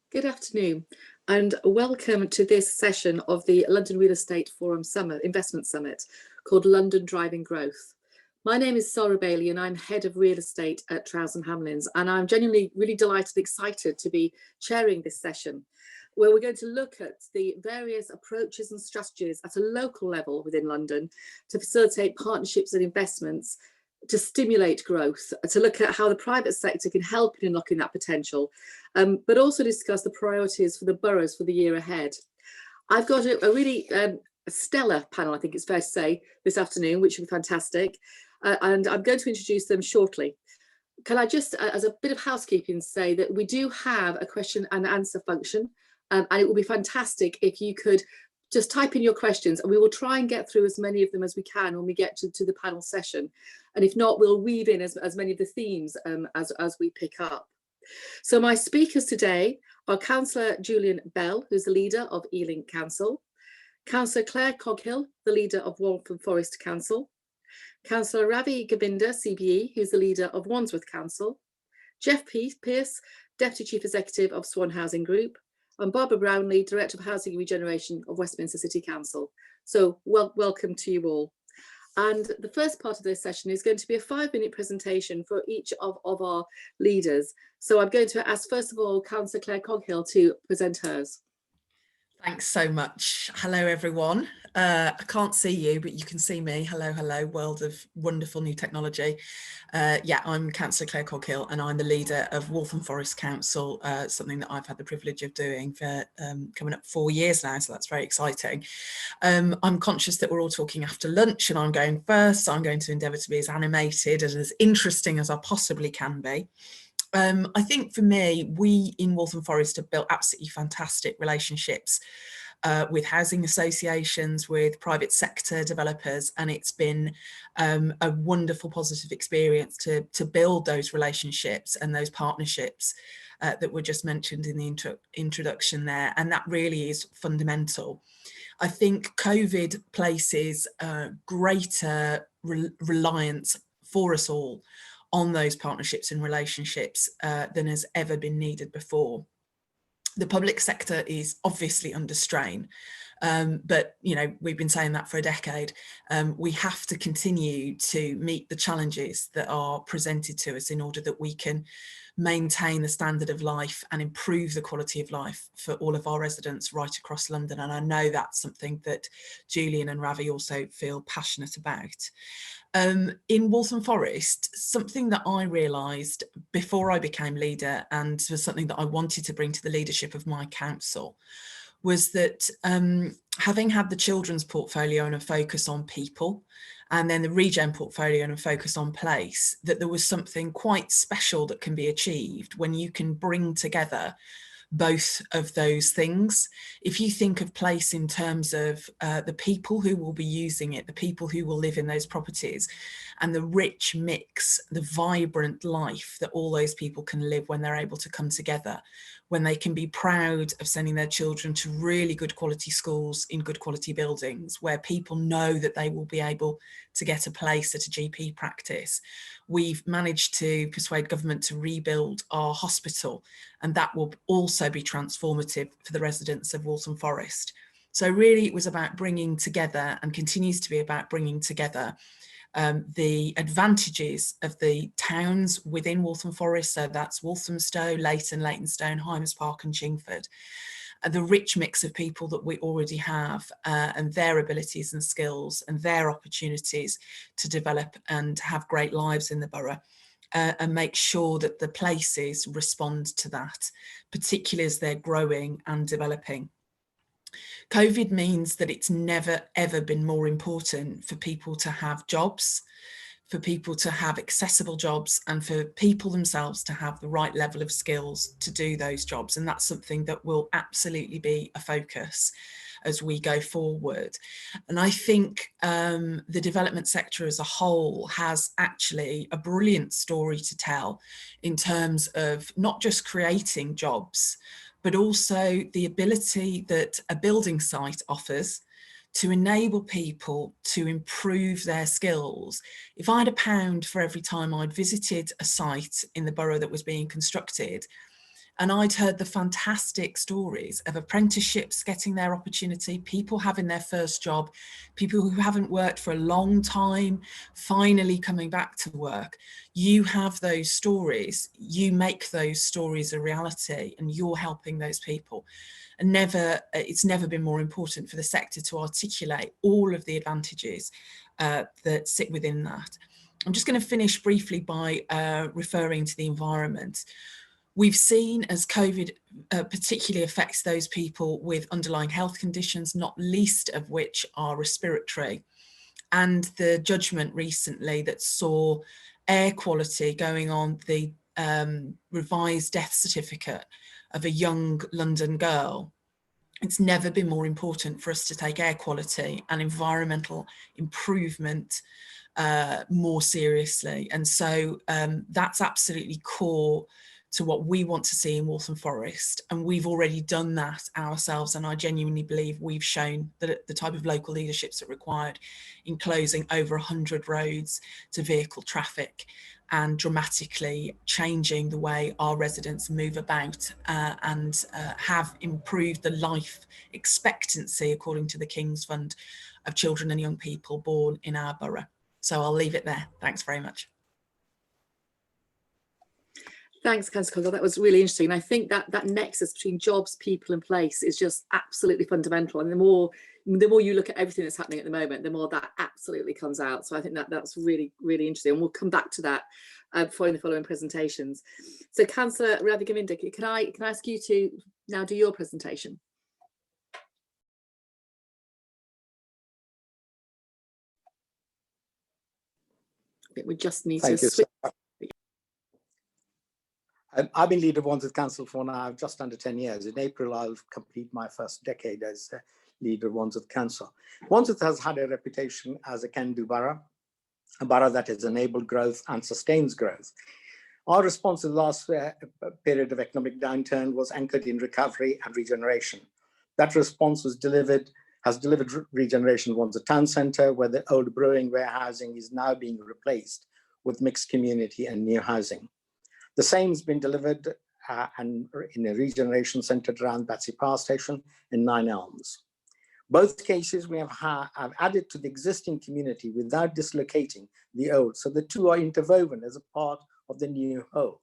Good afternoon and welcome to this session of the London Real Estate Forum Investment Summit called London Driving Growth. My name is Sara Bailey and I'm Head of Real Estate at Trowers and Hamlins, and I'm genuinely really delighted and excited to be chairing this session where we're going to look at the various approaches and strategies at a local level within London to facilitate partnerships and investments, to stimulate growth, to look at how the private sector can help in unlocking that potential, but also discuss the priorities for the boroughs for the year ahead. I've got a really stellar panel, I think it's fair to say, this afternoon, which will be fantastic, and I'm going to introduce them shortly. Can I just, as a bit of housekeeping, say that we do have a question and answer function, and it will be fantastic if you could just type in your questions and we will try and get through as many of them as we can when we get to the panel session. And if not, we'll weave in as many of the themes as we pick up. So my speakers today are Councillor Julian Bell, who's the leader of Ealing Council, Councillor Clare Coghill, the leader of Waltham Forest Council, Councillor Ravi, Govindia, CBE, who's the leader of Wandsworth Council, Geoff Pearce, Deputy Chief Executive of Swan Housing Group, and Barbara Brownlee, Director of Housing and Regeneration of Westminster City Council. So welcome to you all. And the first part of this session is going to be a 5-minute presentation for each of our leaders. So I'm going to ask, first of all, Councillor Clare Coghill to present hers. Thanks so much. Hello, everyone. I can't see you, but you can see me. Hello, hello, world of wonderful new technology. Yeah, I'm Councillor Clare Coghill and I'm the leader of Waltham Forest Council, something that I've had the privilege of doing for coming up 4 years now, so that's very exciting. I'm conscious that we're all talking after lunch and I'm going first, so I'm going to endeavour to be as animated and as interesting as I possibly can be. I think for me, we in Waltham Forest have built absolutely fantastic relationships with housing associations, with private sector developers, and it's been a wonderful positive experience to build those relationships and those partnerships that were just mentioned in the introduction there, and that really is fundamental. I think COVID places greater reliance for us all on those partnerships and relationships than has ever been needed before. The public sector is obviously under strain, but we've been saying that for a decade. We have to continue to meet the challenges that are presented to us in order that we can maintain the standard of life and improve the quality of life for all of our residents right across London. And I know that's something that Julian and Ravi also feel passionate about. In Waltham Forest, something that I realised before I became leader, and was something that I wanted to bring to the leadership of my council, was that having had the children's portfolio and a focus on people, and then the regen portfolio and a focus on place, that there was something quite special that can be achieved when you can bring together both of those things. If you think of place in terms of the people who will be using it, the people who will live in those properties, and the rich mix, the vibrant life that all those people can live when they're able to come together, when they can be proud of sending their children to really good quality schools in good quality buildings, where people know that they will be able to get a place at a GP practice. We've managed to persuade government to rebuild our hospital, and that will also be transformative for the residents of Waltham Forest. So really it was about bringing together, and continues to be about bringing together, the advantages of the towns within Waltham Forest, so that's Walthamstow, Leighton, Leytonstone, Hymers Park and Chingford, the rich mix of people that we already have, and their abilities and skills and their opportunities to develop and have great lives in the borough, and make sure that the places respond to that, particularly as they're growing and developing. COVID means that it's never ever been more important for people to have jobs, for people to have accessible jobs, and for people themselves to have the right level of skills to do those jobs. And that's something that will absolutely be a focus as we go forward. And I think the development sector as a whole has actually a brilliant story to tell in terms of not just creating jobs, but also the ability that a building site offers to enable people to improve their skills. If I had £1 for every time I'd visited a site in the borough that was being constructed, And I'd heard the fantastic stories of apprenticeships getting their opportunity, people having their first job, people who haven't worked for a long time, finally coming back to work. You have those stories, you make those stories a reality, and you're helping those people. And it's never been more important for the sector to articulate all of the advantages that sit within that. I'm just going to finish briefly by referring to the environment. We've seen as COVID particularly affects those people with underlying health conditions, not least of which are respiratory. And the judgment recently that saw air quality going on the revised death certificate of a young London girl. It's never been more important for us to take air quality and environmental improvement more seriously. And so that's absolutely core to what we want to see in Waltham Forest. And we've already done that ourselves. And I genuinely believe we've shown that the type of local leaderships that are required in closing over 100 roads to vehicle traffic and dramatically changing the way our residents move about and have improved the life expectancy, according to the King's Fund, of children and young people born in our borough. So I'll leave it there. Thanks very much. Thanks, Councillor Coghill. That was really interesting. And I think that nexus between jobs, people and place is just absolutely fundamental. And the more you look at everything that's happening at the moment, the more that absolutely comes out. So I think that's really, really interesting. And we'll come back to that following the following presentations. So Councillor Ravi, can I ask you to now do your presentation? I think we just need to switch. I've been leader of Wandsworth Council for now just under 10 years. In April, I'll complete my first decade as leader of Wandsworth Council. Wandsworth has had a reputation as a can-do borough, a borough that has enabled growth and sustains growth. Our response to the last period of economic downturn was anchored in recovery and regeneration. That response has delivered regeneration of Wandsworth Town Centre, where the old brewing warehousing is now being replaced with mixed community and new housing. The same has been delivered in a regeneration centred around Battersea Power Station in 9 Elms. Both cases we have added to the existing community without dislocating the old, so the two are interwoven as a part of the new whole.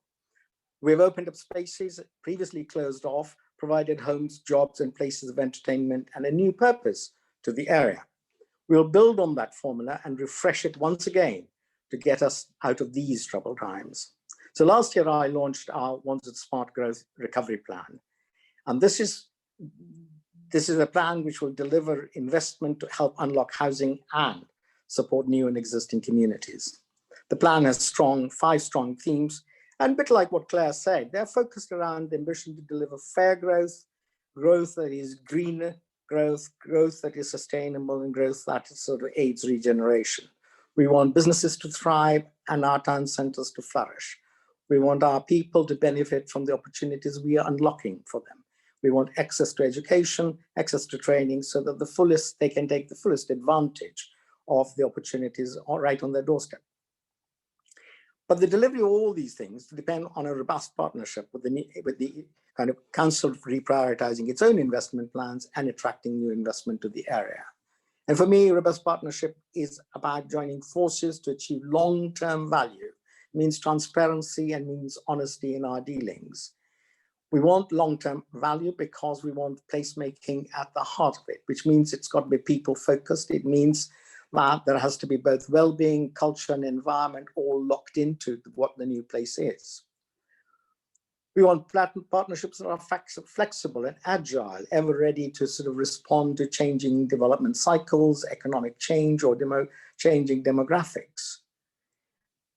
We've opened up spaces previously closed off, provided homes, jobs and places of entertainment and a new purpose to the area. We'll build on that formula and refresh it once again to get us out of these troubled times. So last year I launched our Wandsworth Smart Growth Recovery Plan. And this is a plan which will deliver investment to help unlock housing and support new and existing communities. The plan has 5 strong themes, and a bit like what Claire said, they're focused around the ambition to deliver fair growth, growth that is greener, growth that is sustainable, and growth that sort of aids regeneration. We want businesses to thrive and our town centres to flourish. We want our people to benefit from the opportunities we are unlocking for them. We want access to education, access to training, so that they can take the fullest advantage of the opportunities right on their doorstep. But the delivery of all these things depend on a robust partnership with the kind of council reprioritising its own investment plans and attracting new investment to the area. And for me, robust partnership is about joining forces to achieve long-term value. It means transparency and means honesty in our dealings. We want long-term value because we want placemaking at the heart of it, which means it's got to be people-focused. It means that there has to be both well-being, culture and environment all locked into what the new place is. We want partnerships that are flexible and agile, ever ready to sort of respond to changing development cycles, economic change or changing demographics.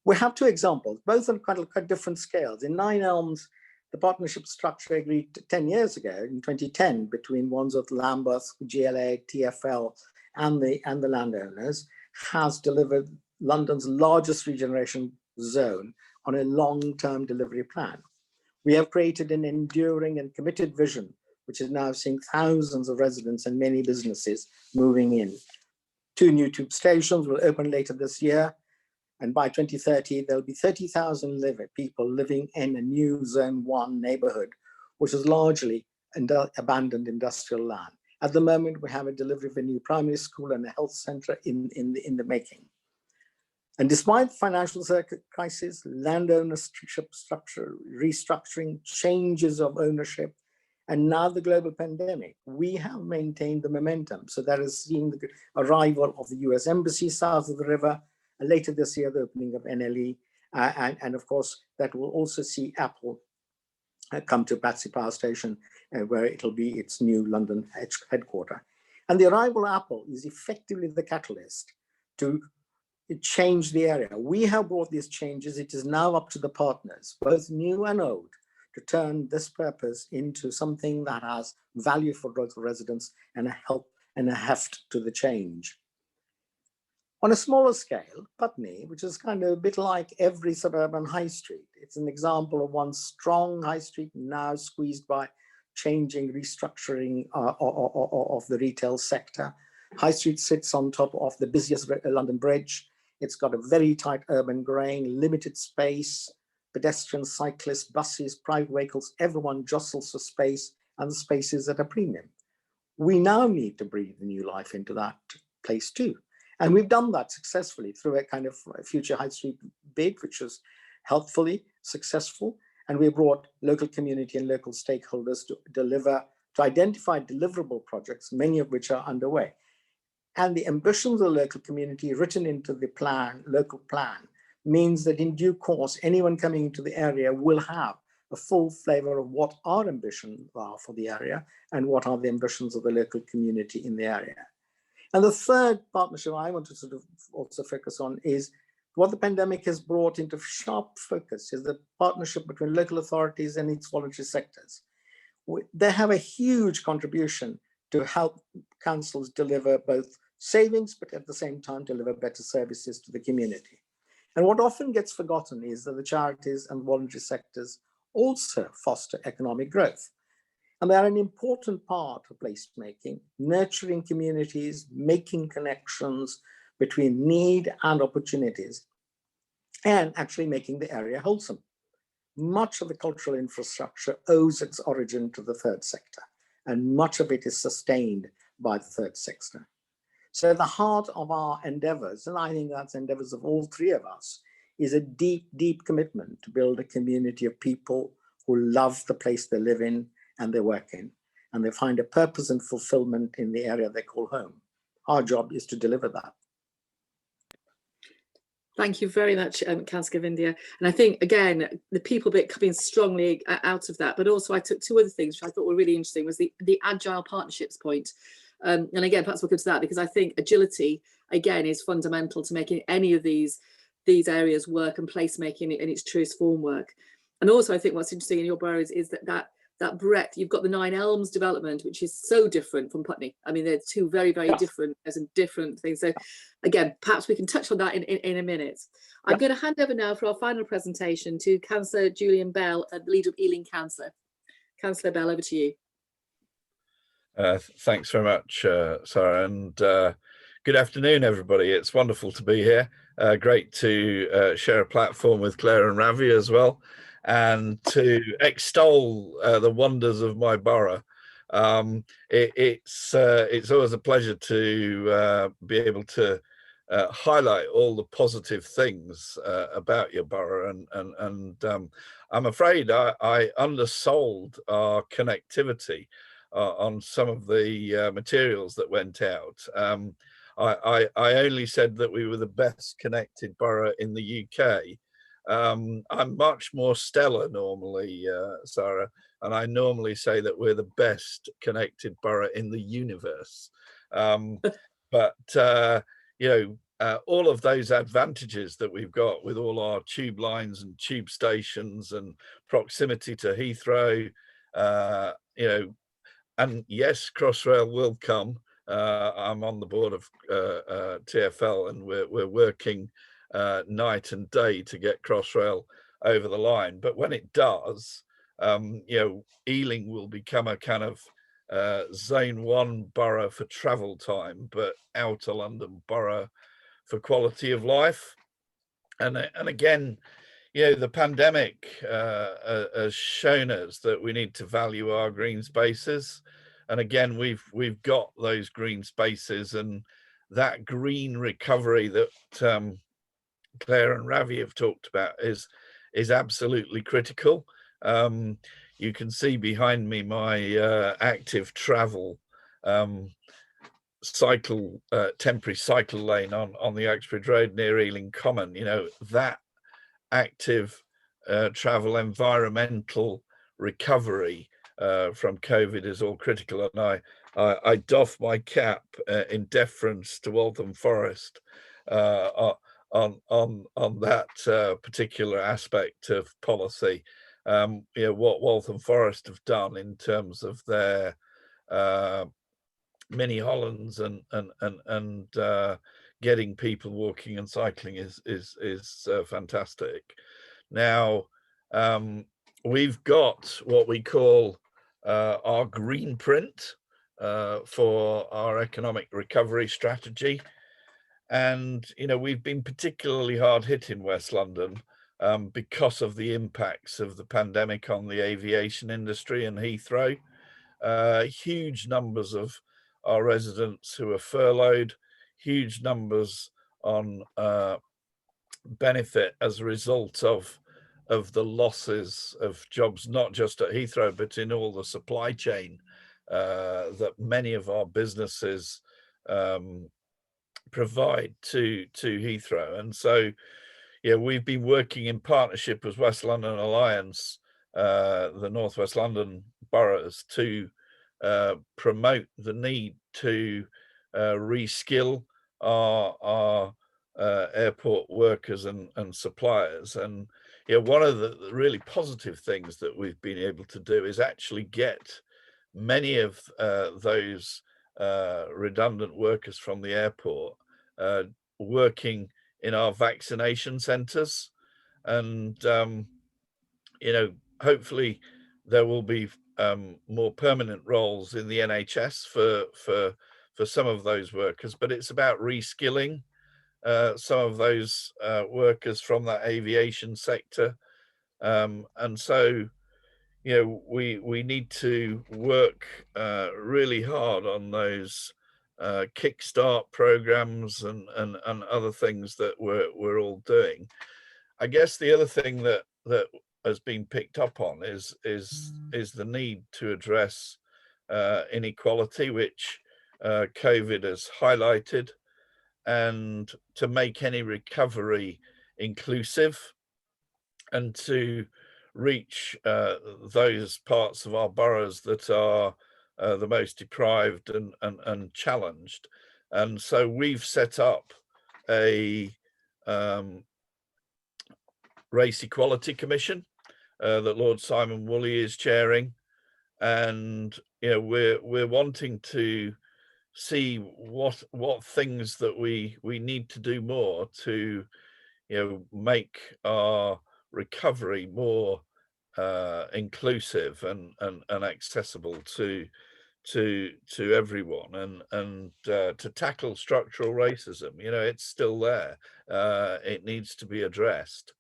We have 2 examples, both on quite different scales. In 9 Elms, the partnership structure agreed 10 years ago, in 2010, between Wandsworth, Lambeth, GLA, TfL, and the landowners, has delivered London's largest regeneration zone on a long-term delivery plan. We have created an enduring and committed vision, which is now seeing thousands of residents and many businesses moving in. 2 new tube stations will open later this year. And by 2030, there'll be 30,000 people living in a new Zone 1 neighbourhood which is largely abandoned industrial land. At the moment, we have a delivery of a new primary school and a health centre in the making. And despite financial crisis, land ownership structure, restructuring, changes of ownership, and now the global pandemic, we have maintained the momentum. So that is seeing the arrival of the US Embassy south of the river, later this year, the opening of NLE, and of course, that will also see Apple come to Battersea Power Station, where it'll be its new London headquarter. And the arrival of Apple is effectively the catalyst to change the area. We have brought these changes. It is now up to the partners, both new and old, to turn this purpose into something that has value for local residents and a help and a heft to the change. On a smaller scale, Putney, which is kind of a bit like every suburban high street, it's an example of one strong high street now squeezed by changing, restructuring of the retail sector. High Street sits on top of the busiest London Bridge. It's got a very tight urban grain, limited space, pedestrians, cyclists, buses, private vehicles, everyone jostles for space, and the space is at a premium. We now need to breathe new life into that place too. And we've done that successfully through a kind of future high street bid, which was helpfully successful. And we brought local community and local stakeholders to identify deliverable projects, many of which are underway. And the ambitions of the local community written into the local plan, means that in due course, anyone coming into the area will have a full flavor of what our ambitions are for the area and what are the ambitions of the local community in the area. And the third partnership I want to sort of also focus on is what the pandemic has brought into sharp focus is the partnership between local authorities and its voluntary sectors. They have a huge contribution to help councils deliver both savings, but at the same time deliver better services to the community. And what often gets forgotten is that the charities and voluntary sectors also foster economic growth. And they're an important part of placemaking, nurturing communities, making connections between need and opportunities, and actually making the area wholesome. Much of the cultural infrastructure owes its origin to the third sector, and much of it is sustained by the third sector. So at the heart of our endeavors, and I think that's endeavors of all three of us, is a deep, deep commitment to build a community of people who love the place they live in and they work in, and they find a purpose and fulfillment in the area they call home. Our job is to deliver that. Thank you very much, Councillor Govindia. And I think, again, the people bit coming strongly out of that, but also I took two other things which I thought were really interesting, was the agile partnerships point. And again, perhaps we'll go to that, because I think agility, again, is fundamental to making any of these areas work and placemaking in its truest form work. And also, I think what's interesting in your borough is that breadth. You've got the Nine Elms development, which is so different from Putney. I mean, they're two very, very different things. So again, perhaps we can touch on that in a minute. I'm going to hand over now for our final presentation to Councillor Julian Bell, the leader of Ealing Council. Councillor Bell, over to you. Thanks very much, Sara, and good afternoon, everybody. It's wonderful to be here. Great to share a platform with Clare and Ravi as well, and to extol the wonders of my borough. It's always a pleasure to be able to highlight all the positive things about your borough, and I'm afraid I undersold our connectivity on some of the materials that went out. I only said that we were the best connected borough in the UK. I'm much more stellar normally, Sara, and I normally say that we're the best connected borough in the universe. But you know, all of those advantages that we've got with all our tube lines and tube stations and proximity to Heathrow, you know, and yes, Crossrail will come. I'm on the board of TfL, and we're working night and day to get Crossrail over the line. But when it does, you know, Ealing will become a kind of zone 1 borough for travel time, but outer London borough for quality of life. And again, the pandemic has shown us that we need to value our green spaces, and again we've got those green spaces, and that green recovery that Clare and Ravi have talked about is absolutely critical. You can see behind me my active travel temporary cycle lane on the Uxbridge Road near Ealing Common. That active travel environmental recovery from COVID is all critical, and I doff my cap in deference to Waltham Forest on that particular aspect of policy. What Waltham Forest have done in terms of their mini Hollands and getting people walking and cycling is fantastic. Now we've got what we call our green print for our economic recovery strategy, and we've been particularly hard hit in West London because of the impacts of the pandemic on the aviation industry and Heathrow. Huge numbers of our residents who are furloughed, huge numbers on benefit as a result of the losses of jobs, not just at Heathrow, but in all the supply chain that many of our businesses provide to Heathrow. And so, we've been working in partnership with West London Alliance, the North West London boroughs, to promote the need to reskill our airport workers and suppliers. And one of the really positive things that we've been able to do is actually get many of those redundant workers from the airport working in our vaccination centres, and hopefully there will be more permanent roles in the NHS for some of those workers, but it's about reskilling some of those workers from that aviation sector, and so we need to work really hard on those kickstart programs and other things that we're all doing. I guess the other thing that has been picked up on is the need to address inequality, which COVID has highlighted, and to make any recovery inclusive, and to reach those parts of our boroughs that are the most deprived and challenged. And so we've set up a Race Equality Commission that Lord Simon Woolley is chairing, and we're wanting to see what things that we need to do more to make our recovery more inclusive and accessible to everyone, and to tackle structural racism. It's still there. It needs to be addressed,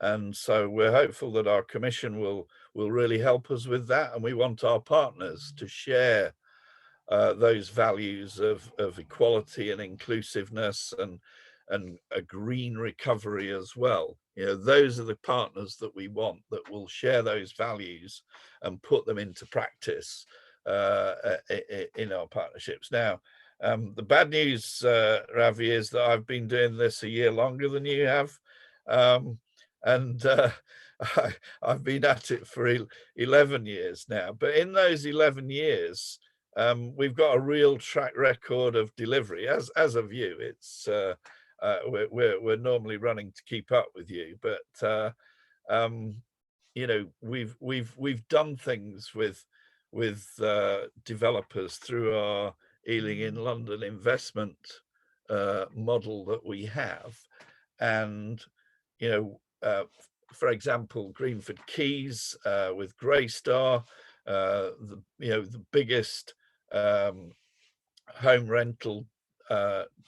and so we're hopeful that our commission will really help us with that, and we want our partners to share those values of equality and inclusiveness and a green recovery as well. Those are the partners that we want, that will share those values and put them into practice in our partnerships. Now, the bad news, Ravi, is that I've been doing this a year longer than you have, and I've been at it for 11 years now. But in those 11 years, we've got a real track record of delivery. As of you, it's we're normally running to keep up with you, but we've done things with developers through our Ealing in London investment model that we have, and for example, Greenford Keys with Greystar, the biggest home rental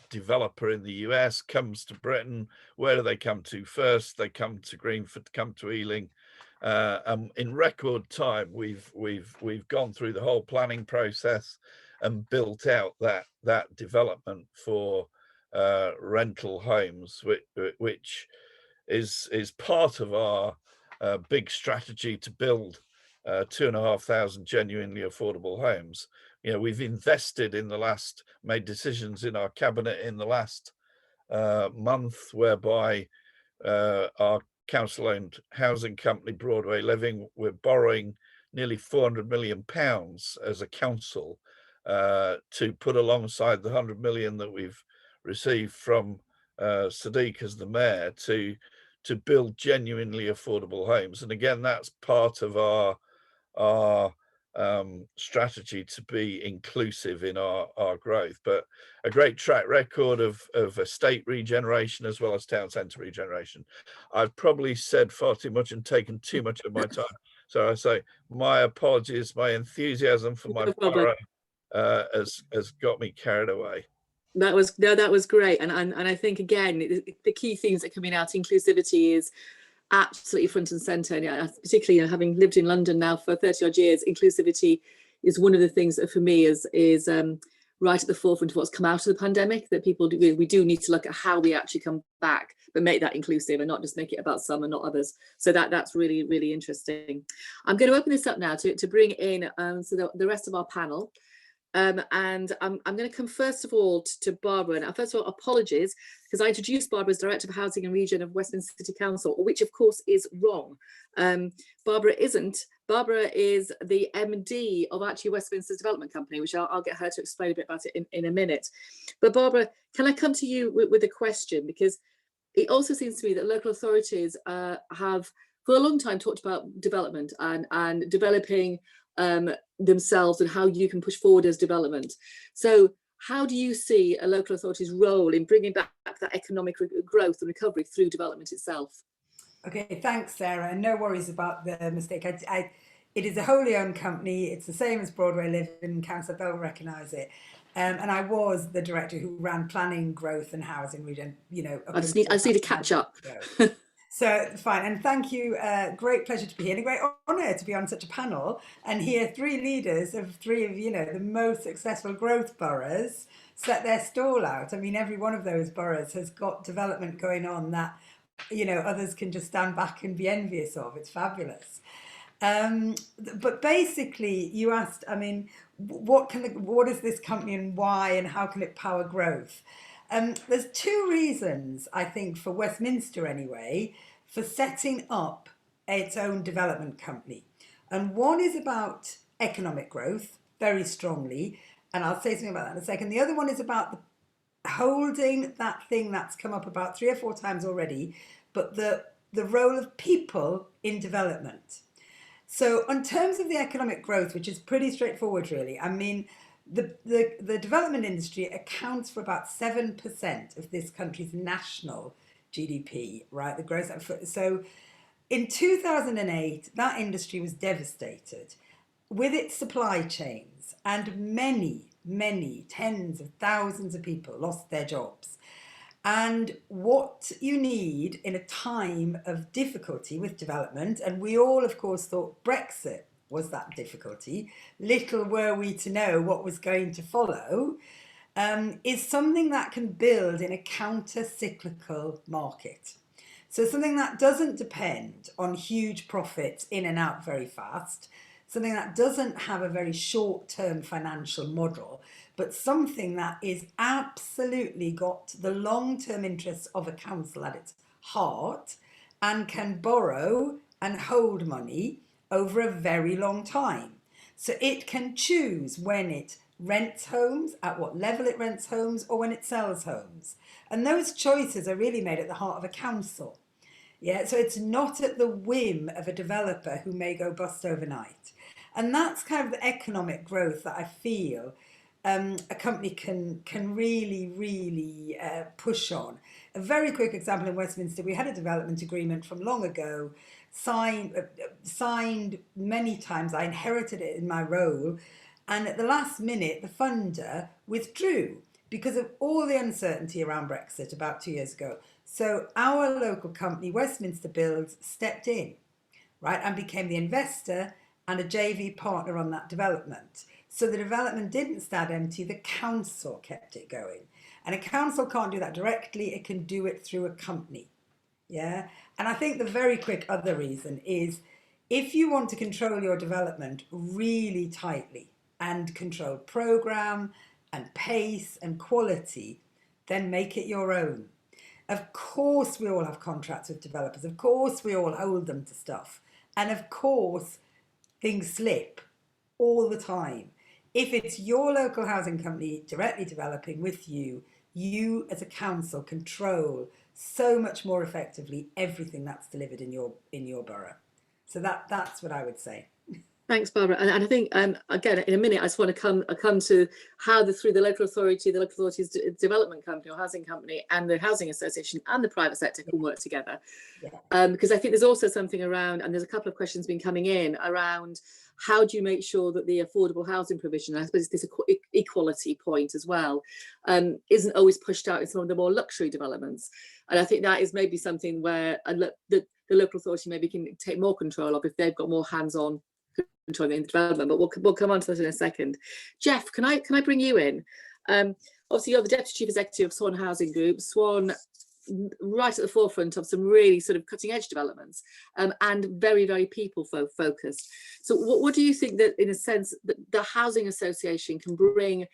developer in the US comes to Britain, where do they come to first? They come to Greenford, come to Ealing. In record time, we've gone through the whole planning process and built out that development for rental homes, which is part of our big strategy to build 2,500 genuinely affordable homes. You know, we've invested in the last, made decisions in our cabinet in the last month, whereby our council-owned housing company, Broadway Living, we're borrowing nearly £400 million as a council to put alongside the 100 million that we've received from Sadiq as the mayor to build genuinely affordable homes. And again, that's part of our strategy to be inclusive in our growth, but a great track record of estate regeneration as well as town centre regeneration. I've probably said far too much and taken too much of my time, so I say my apologies. My enthusiasm for my borough has got me carried away. That was great, and I think again the key themes that are coming out, inclusivity is absolutely front and centre. And particularly, having lived in London now for 30 odd years, inclusivity is one of the things that for me is right at the forefront of what's come out of the pandemic, that we do need to look at how we actually come back, but make that inclusive and not just make it about some and not others. So that's really, really interesting. I'm going to open this up now to bring in the rest of our panel. And I'm going to come first of all to Barbara. And first of all, apologies, because I introduced Barbara as Director of Housing and Region of Westminster City Council, which of course is wrong. Barbara isn't. Barbara is the MD of actually Westminster's Development Company, which I'll get her to explain a bit about it in a minute. But Barbara, can I come to you with a question? Because it also seems to me that local authorities have for a long time talked about development and developing themselves and how you can push forward as development. So how do you see a local authority's role in bringing back that economic growth and recovery through development itself? Okay, thanks, Sarah. And no worries about the mistake. It is a wholly owned company. It's the same as Broadway Living Council. They'll recognise it. And I was the director who ran planning, growth, and housing region. I just need to catch up. So fine, and thank you. Great pleasure to be here, and a great honour to be on such a panel and hear three leaders of three of the most successful growth boroughs set their stall out. I mean, every one of those boroughs has got development going on that others can just stand back and be envious of. It's fabulous. But basically, you asked, I mean, what is this company and why, and how can it power growth? There's two reasons, I think, for Westminster anyway, for setting up its own development company. And one is about economic growth, very strongly, and I'll say something about that in a second. The other one is about holding that thing that's come up about 3 or 4 times already, but the role of people in development. So in terms of the economic growth, which is pretty straightforward, really, I mean, the development industry accounts for about 7% of this country's national GDP, right? The gross. So in 2008, that industry was devastated with its supply chains, and many tens of thousands of people lost their jobs. And what you need in a time of difficulty with development, and we all, of course, thought Brexit was that difficulty, little were we to know what was going to follow, is something that can build in a counter-cyclical market. So something that doesn't depend on huge profits in and out very fast, something that doesn't have a very short-term financial model, but something that is absolutely got the long-term interests of a council at its heart and can borrow and hold money over a very long time. So it can choose when it rents homes, at what level it rents homes, or when it sells homes. And those choices are really made at the heart of a council. Yeah, so it's not at the whim of a developer who may go bust overnight. And that's kind of the economic growth that I feel a company can really push on. A very quick example in Westminster, we had a development agreement from long ago, signed many times. I inherited it in my role, and at the last minute the funder withdrew because of all the uncertainty around Brexit about 2 years ago. So our local company, Westminster Builds, stepped in, right, and became the investor and a JV partner on that development. So the development didn't stand empty, the council kept it going. And a council can't do that directly, it can do it through a company. Yeah. And I think the very quick other reason is if you want to control your development really tightly and control program and pace and quality, then make it your own. Of course, we all have contracts with developers. Of course, we all hold them to stuff. And of course, things slip all the time. If it's your local housing company directly developing with you, you as a council control so much more effectively everything that's delivered in your borough. So that's what I would say. Thanks, Barbara. And I think, again, in a minute, I just want to come to how through the local authority's development company or housing company and the housing association and the private sector can work together. Yeah. Because I think there's also something around, and there's a couple of questions been coming in around how do you make sure that the affordable housing provision, I suppose this equality point as well, isn't always pushed out in some of the more luxury developments. And I think that is maybe something where the local authority maybe can take more control of if they've got more hands-on control in the development. But we'll come on to that in a second. Geoff, can I bring you in? Obviously, you're the Deputy Chief Executive of Swan Housing Group. Swan, right at the forefront of some really sort of cutting edge developments and very, very people focused. So what do you think that, in a sense, that the Housing Association can bring,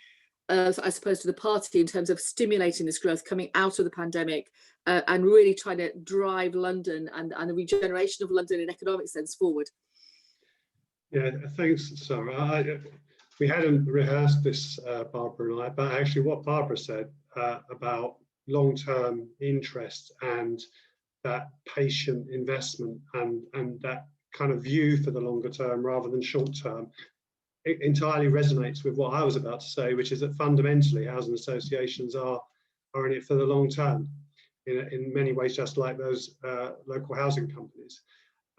I suppose, to the party in terms of stimulating this growth coming out of the pandemic and really trying to drive London and the regeneration of London in an economic sense forward? Yeah, thanks, Sara. We hadn't rehearsed this, Barbara and I, but actually what Barbara said about long-term interest and that patient investment and that kind of view for the longer term rather than short term, it entirely resonates with what I was about to say, which is that fundamentally housing associations are in it for the long term, in many ways, just like those local housing companies.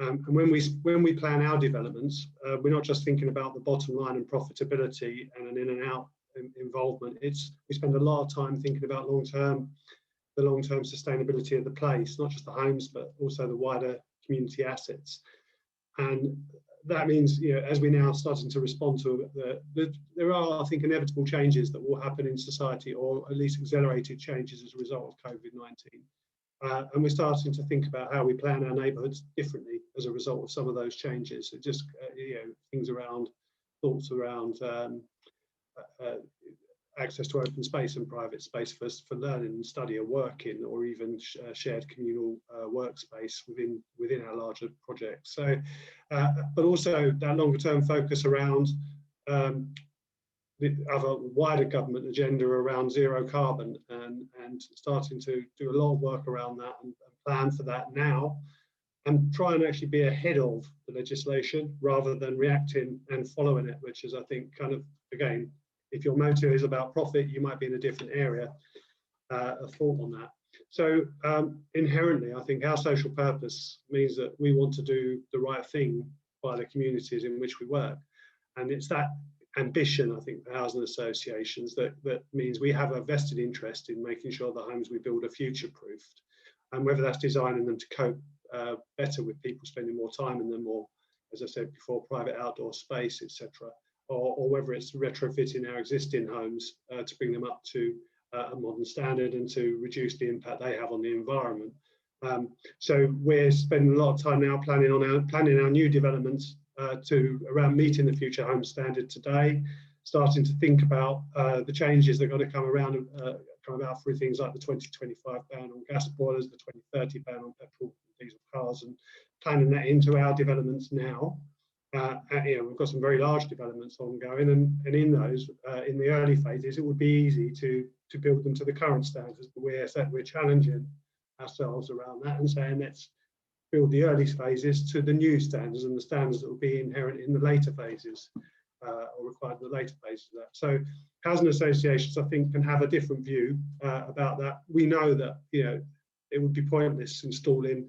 And when we plan our developments, we're not just thinking about the bottom line and profitability and an in and out involvement. We spend a lot of time thinking about the long-term sustainability of the place, not just the homes, but also the wider community assets. And that means, you know, as we're now starting to respond to there are, I think, inevitable changes that will happen in society, or at least accelerated changes as a result of COVID-19. And we're starting to think about how we plan our neighbourhoods differently as a result of some of those changes. It just, you know, thoughts around access to open space and private space for learning and study or working, or even shared communal workspace within our larger projects. So, but also that longer term focus around the other wider government agenda around zero carbon and starting to do a lot of work around that and plan for that now, and try and actually be ahead of the legislation rather than reacting and following it, which is, I think, kind of, again, if your motive is about profit, you might be in a different area of thought on that. So inherently, I think our social purpose means that we want to do the right thing by the communities in which we work. And it's that ambition, I think, for housing associations that means we have a vested interest in making sure the homes we build are future-proofed. And whether that's designing them to cope better with people spending more time in them, or, as I said before, private outdoor space, etc., or whether it's retrofitting our existing homes to bring them up to a modern standard and to reduce the impact they have on the environment. So we're spending a lot of time now planning our new developments around meeting the future home standard today, starting to think about the changes that are going to come about through things like the 2025 ban on gas boilers, the 2030 ban on petrol and diesel cars, and planning that into our developments now. You know, we've got some very large developments ongoing, and in those, in the early phases, it would be easy to build them to the current standards. But we're challenging ourselves around that and saying, let's build the early phases to the new standards and the standards that will be inherent in the later phases, or required in the later phases of that. So housing associations, I think, can have a different view about that. We know that, you know, it would be pointless installing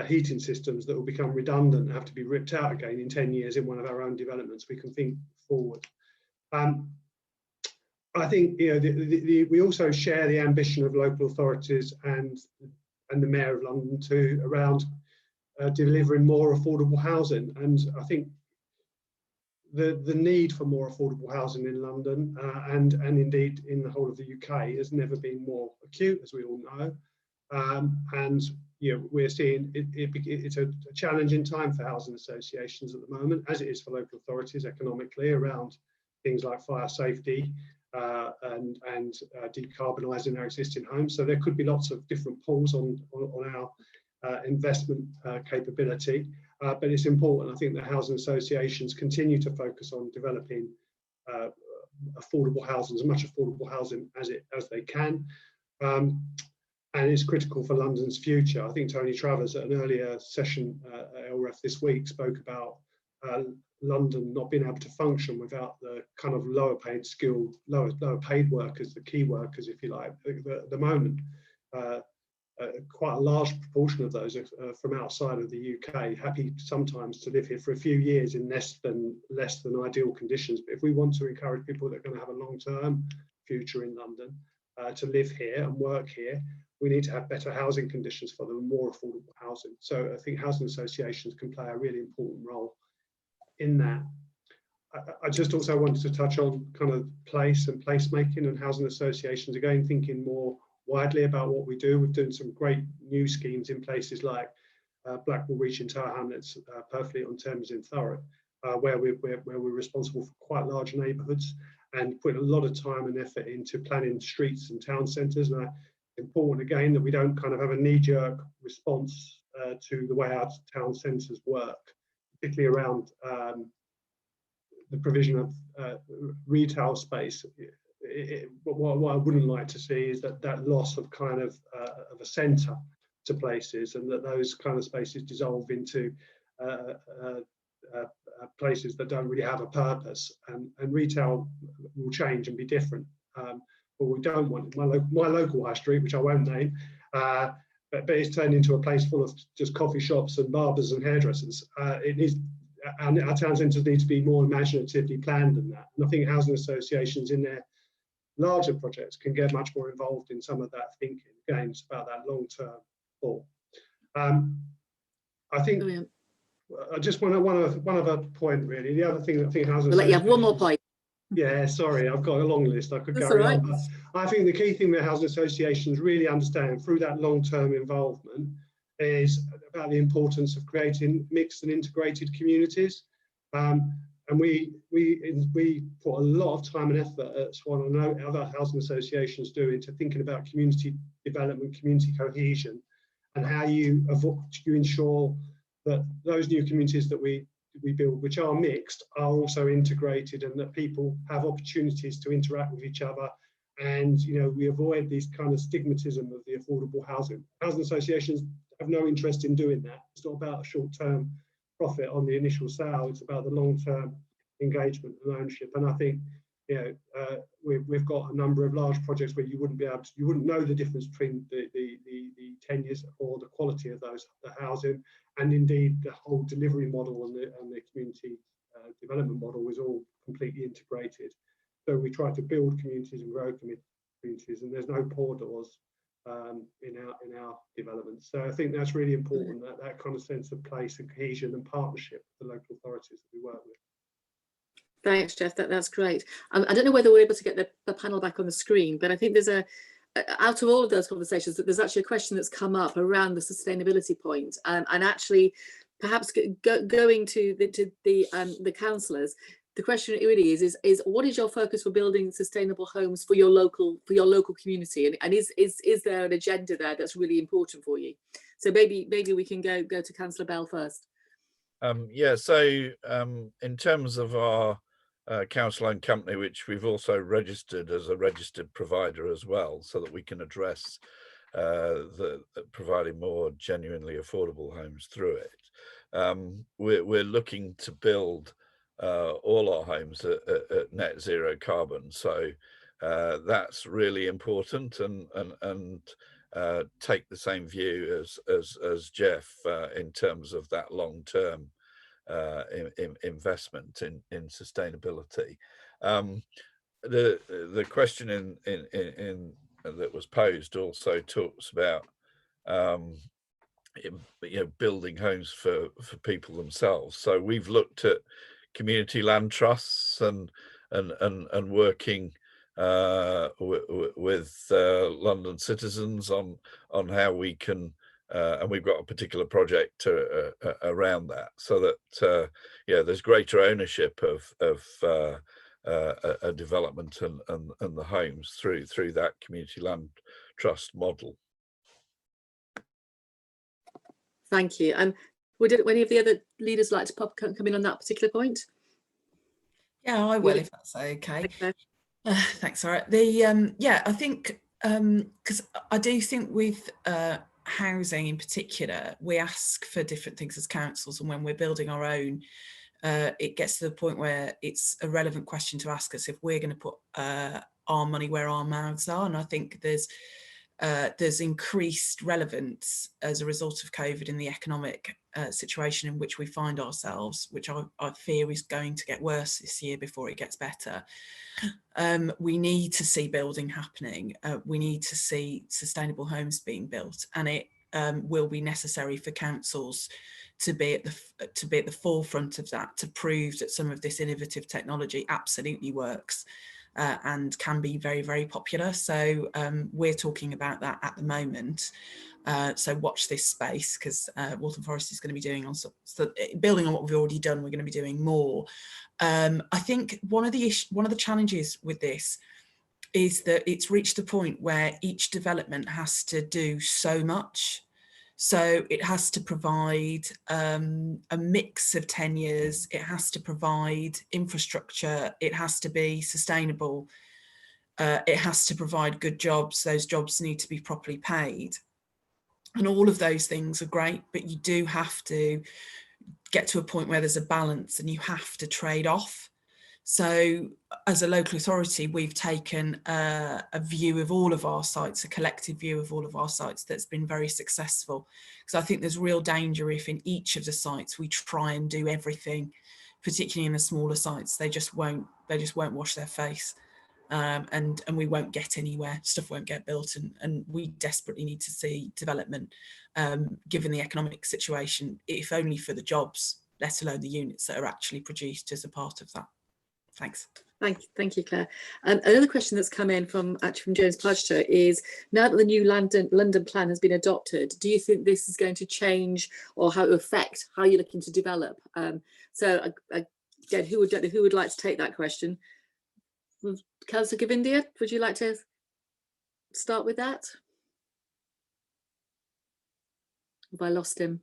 heating systems that will become redundant and have to be ripped out again in 10 years in one of our own developments. We can think forward. I think we also share the ambition of local authorities and the Mayor of London too around delivering more affordable housing, and I think the need for more affordable housing in London and indeed in the whole of the UK has never been more acute, as we all know. And we're seeing it's a challenging time for housing associations at the moment, as it is for local authorities economically, around things like fire safety and decarbonising our existing homes. So there could be lots of different pulls on our investment capability. But it's important, I think, that housing associations continue to focus on developing affordable housing, as much affordable housing as they can. And it's critical for London's future. I think Tony Trowers at an earlier session at LREF this week spoke about London not being able to function without the kind of lower paid skilled, lower paid workers, the key workers, if you like. At the moment, quite a large proportion of those are from outside of the UK, happy sometimes to live here for a few years in less than ideal conditions. But if we want to encourage people that are going to have a long-term future in London to live here and work here, we need to have better housing conditions for them, more affordable housing. So I think housing associations can play a really important role in that. I just also wanted to touch on kind of place and placemaking and housing associations, again, thinking more widely about what we do. We're doing some great new schemes in places like Blackwall Region Tower Hamlets, perfectly on Thames in Thurrock, where we're responsible for quite large neighbourhoods and putting a lot of time and effort into planning streets and town centres. And important again that we don't kind of have a knee-jerk response to the way our town centres work, particularly around the provision of retail space. What I wouldn't like to see is that loss of kind of a centre to places, and that those kind of spaces dissolve into places that don't really have a purpose. And retail will change and be different. But we don't want my local high street, which I won't name, but it's turned into a place full of just coffee shops and barbers and hairdressers. And our town centres need to be more imaginatively planned than that. And I think housing associations in their larger projects can get much more involved in some of that thinking. Again, it's about that long-term thought. I think Brilliant. I just want one other point really. The other thing that I think housing We'll let you have one more point. Yeah, sorry, I've got a long list. I could That's carry all right. on. But I think the key thing that housing associations really understand through that long-term involvement is about the importance of creating mixed and integrated communities. And we put a lot of time and effort at Swan, and I know other housing associations do, into thinking about community development, community cohesion, and how you ensure that those new communities that we build, which are mixed, are also integrated, and that people have opportunities to interact with each other. And we avoid these kind of stigmatism of the affordable housing. Housing associations have no interest in doing that. It's not about a short-term profit on the initial sale. It's about the long-term engagement and ownership. And I think we've got a number of large projects where you wouldn't know the difference between the tenures or the quality of the housing, and indeed the whole delivery model and the community development model is all completely integrated. So we try to build communities and grow communities, and there's no poor doors in our developments. So I think that's really important, that kind of sense of place and cohesion and partnership with the local authorities that we work with. Thanks, Geoff. That's great. I don't know whether we're able to get the panel back on the screen, but I think there's out of all of those conversations, that there's actually a question that's come up around the sustainability point, and actually perhaps going to the councillors. The question really is what is your focus for building sustainable homes for your local community, and is there an agenda there that's really important for you? So maybe we can go to Councillor Bell first. Yeah, so in terms of our council-owned company, which we've also registered as a registered provider as well, so that we can address providing more genuinely affordable homes through it. We're looking to build all our homes at net zero carbon, so that's really important, and take the same view as Geoff in terms of that long-term investment in sustainability. the question in that was posed also talks about building homes for people themselves. So we've looked at community land trusts and working with London citizens on how we can, and we've got a particular project around that, so that there's greater ownership of a development and the homes through that community land trust model. Thank you. Would any of the other leaders like to come in on that particular point? Yeah, I will, if that's okay. Thanks, Sara. I think because I do think with housing in particular, we ask for different things as councils, and when we're building our own, it gets to the point where it's a relevant question to ask us if we're going to put our money where our mouths are. And I think there's increased relevance as a result of COVID in the economic situation in which we find ourselves, which I fear is going to get worse this year before it gets better. We need to see building happening. We need to see sustainable homes being built, and it will be necessary for councils to be at the forefront of that, to prove that some of this innovative technology absolutely works and can be very, very popular. So we're talking about that at the moment. So watch this space, because Waltham Forest is going to be doing building on what we've already done. We're going to be doing more. I think one of the challenges with this is that it's reached a point where each development has to do so much. So it has to provide a mix of tenures, it has to provide infrastructure, it has to be sustainable, it has to provide good jobs, those jobs need to be properly paid. And all of those things are great, but you do have to get to a point where there's a balance and you have to trade off. So as a local authority, we've taken a view of all of our sites, a collective view of all of our sites that's been very successful. Because I think there's real danger if in each of the sites we try and do everything, particularly in the smaller sites, they just won't wash their face. And we won't get anywhere, stuff won't get built, and we desperately need to see development, given the economic situation, if only for the jobs, let alone the units that are actually produced as a part of that. Thanks. Thank you, Claire. Another question that's come in from James Pludgester is, now that the new London plan has been adopted, do you think this is going to change or how it will affect how you're looking to develop? So again, who would like to take that question? Councillor Govindia, would you like to start with that? Have I lost him?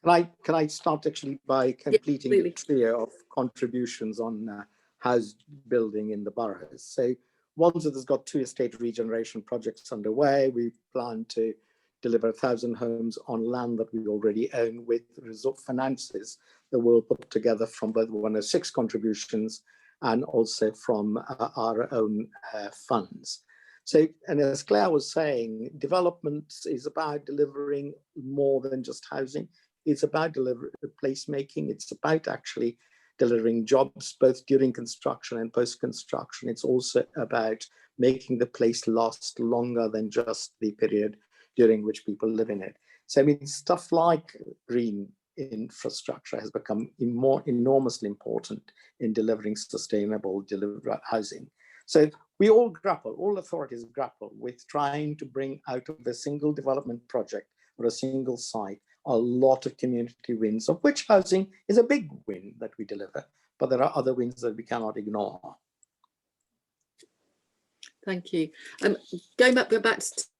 Can I start actually by completing the trio of contributions on house building in the boroughs? So Wandsworth has got 2 estate regeneration projects underway. We plan to deliver 1,000 homes on land that we already own with resort finances that we'll put together from both 106 contributions and also from our own funds. So, and as Claire was saying, development is about delivering more than just housing. It's about placemaking. It's about actually delivering jobs both during construction and post-construction. It's also about making the place last longer than just the period during which people live in it. So I mean, stuff like green infrastructure has become more enormously important in delivering sustainable housing. So we all authorities grapple with trying to bring out of a single development project or a single site a lot of community wins, of which housing is a big win that we deliver, but there are other wins that we cannot ignore. Thank you. Going back to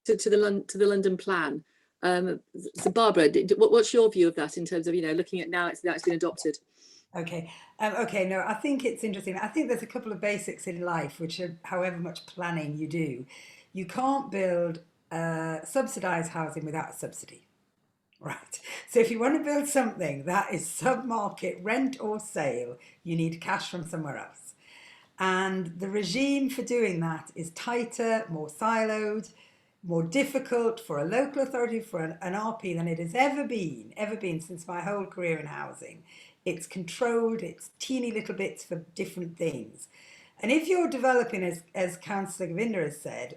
the London plan. So Barbara, what's your view of that in terms of, looking at now it's been adopted? Okay. No, I think it's interesting. I think there's a couple of basics in life, which are however much planning you do, you can't build subsidised housing without a subsidy. Right. So if you want to build something that is sub-market rent or sale, you need cash from somewhere else. And the regime for doing that is tighter, more siloed, more difficult for a local authority, for an RP than it has ever been since my whole career in housing. It's controlled, it's teeny little bits for different things. And if you're developing, as Councillor Govindia has said,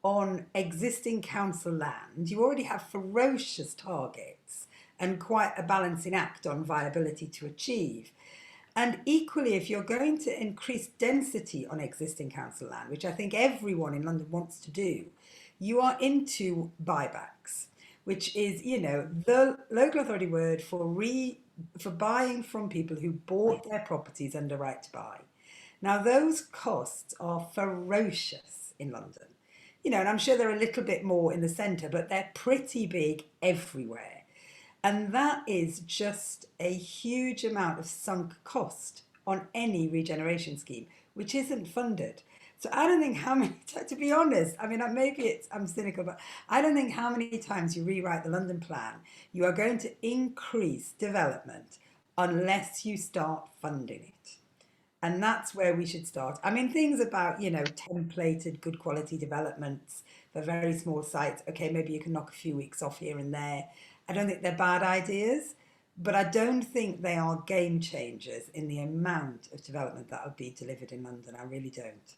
on existing council land, you already have ferocious targets and quite a balancing act on viability to achieve. And equally, if you're going to increase density on existing council land, which I think everyone in London wants to do, you are into buybacks, which is, you know, the local authority word for buying from people who bought their properties under right to buy. Now, those costs are ferocious in London, you know, and I'm sure they're a little bit more in the centre, but they're pretty big everywhere. And that is just a huge amount of sunk cost on any regeneration scheme, which isn't funded. So I don't think how many, to be honest, I mean, I'm cynical, but I don't think how many times you rewrite the London plan, you are going to increase development unless you start funding it. And that's where we should start. I mean, things about, you know, templated, good quality developments for very small sites. Okay, maybe you can knock a few weeks off here and there. I don't think they're bad ideas, but I don't think they are game changers in the amount of development that will be delivered in London. I really don't.